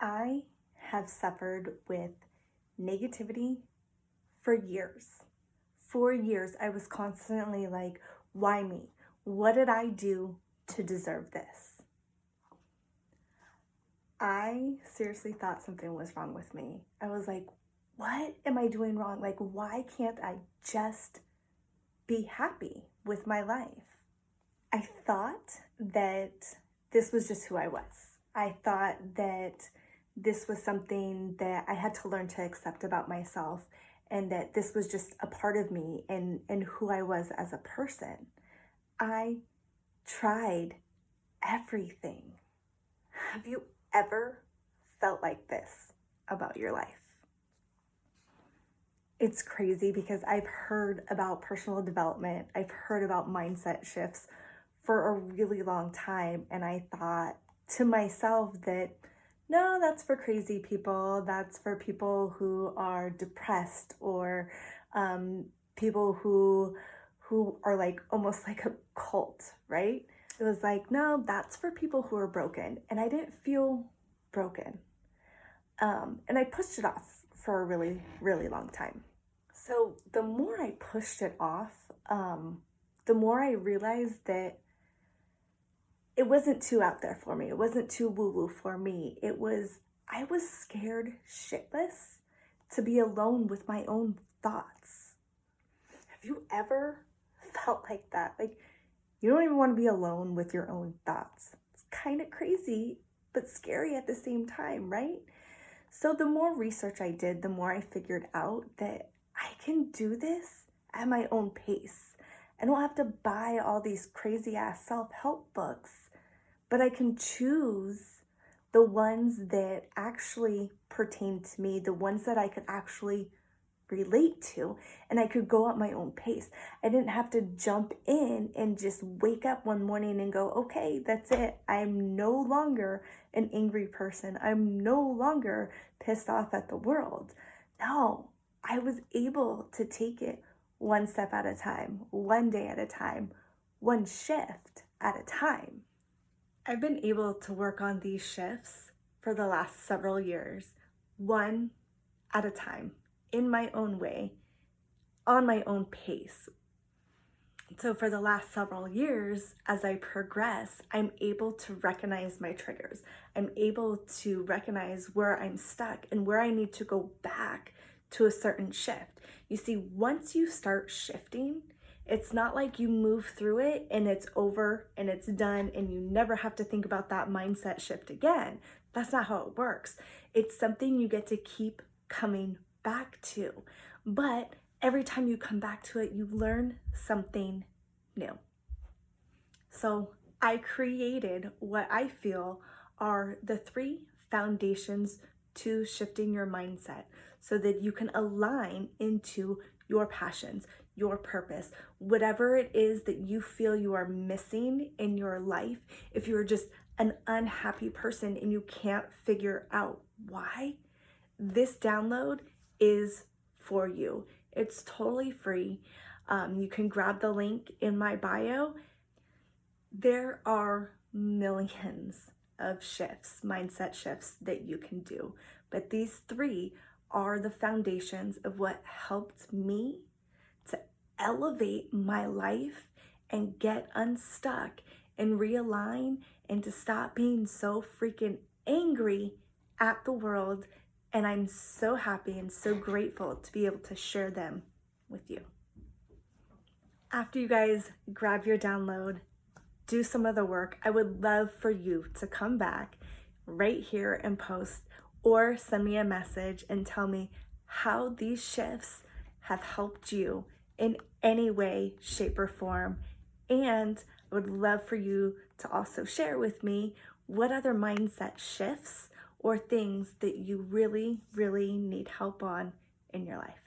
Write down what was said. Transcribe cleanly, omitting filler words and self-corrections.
I have suffered with negativity for years. For years, I was constantly like, why me? What did I do to deserve this? I seriously thought something was wrong with me. I was like, what am I doing wrong? Like, why can't I just be happy with my life? I thought that this was just who I was. I thought that this was something that I had to learn to accept about myself, and that this was just a part of me and who I was as a person. I tried everything. Have you ever felt like this about your life? It's crazy because I've heard about personal development, I've heard about mindset shifts for a really long time, and I thought to myself that no, that's for crazy people, that's for people who are depressed, or people who are like almost like a cult, right? It was like, no, that's for people who are broken, and I didn't feel broken. And I pushed it off for a really, really long time. So the more I pushed it off, the more I realized that it wasn't too out there for me. It wasn't too woo-woo for me. I was scared shitless to be alone with my own thoughts. Have you ever felt like that? Like, you don't even want to be alone with your own thoughts. It's kind of crazy, but scary at the same time, right? So the more research I did, the more I figured out that I can do this at my own pace. I don't have to buy all these crazy ass self-help books, but I can choose the ones that actually pertain to me, the ones that I could actually relate to, and I could go at my own pace. I didn't have to jump in and just wake up one morning and go, okay, that's it. I'm no longer an angry person. I'm no longer pissed off at the world. No, I was able to take it one step at a time, one day at a time, one shift at a time. I've been able to work on these shifts for the last several years, one at a time, in my own way, on my own pace. So for the last several years, as I progress, I'm able to recognize my triggers. I'm able to recognize where I'm stuck and where I need to go back to a certain shift. You see, once you start shifting, it's not like you move through it and it's over and it's done and you never have to think about that mindset shift again. That's not how it works. It's something you get to keep coming back to. But every time you come back to it, you learn something new. So I created what I feel are the 3 foundations to shifting your mindset so that you can align into your passions, your purpose, whatever it is that you feel you are missing in your life. If you're just an unhappy person and you can't figure out why, this download is for you. It's totally free. You can grab the link in my bio. There are millions of shifts, mindset shifts that you can do, but these 3 are the foundations of what helped me to elevate my life and get unstuck and realign and to stop being so freaking angry at the world. And I'm so happy and so grateful to be able to share them with you. After you guys grab your download, do some of the work, I would love for you to come back right here and post or send me a message and tell me how these shifts have helped you in any way, shape, or form. And I would love for you to also share with me what other mindset shifts or things that you really, really need help on in your life.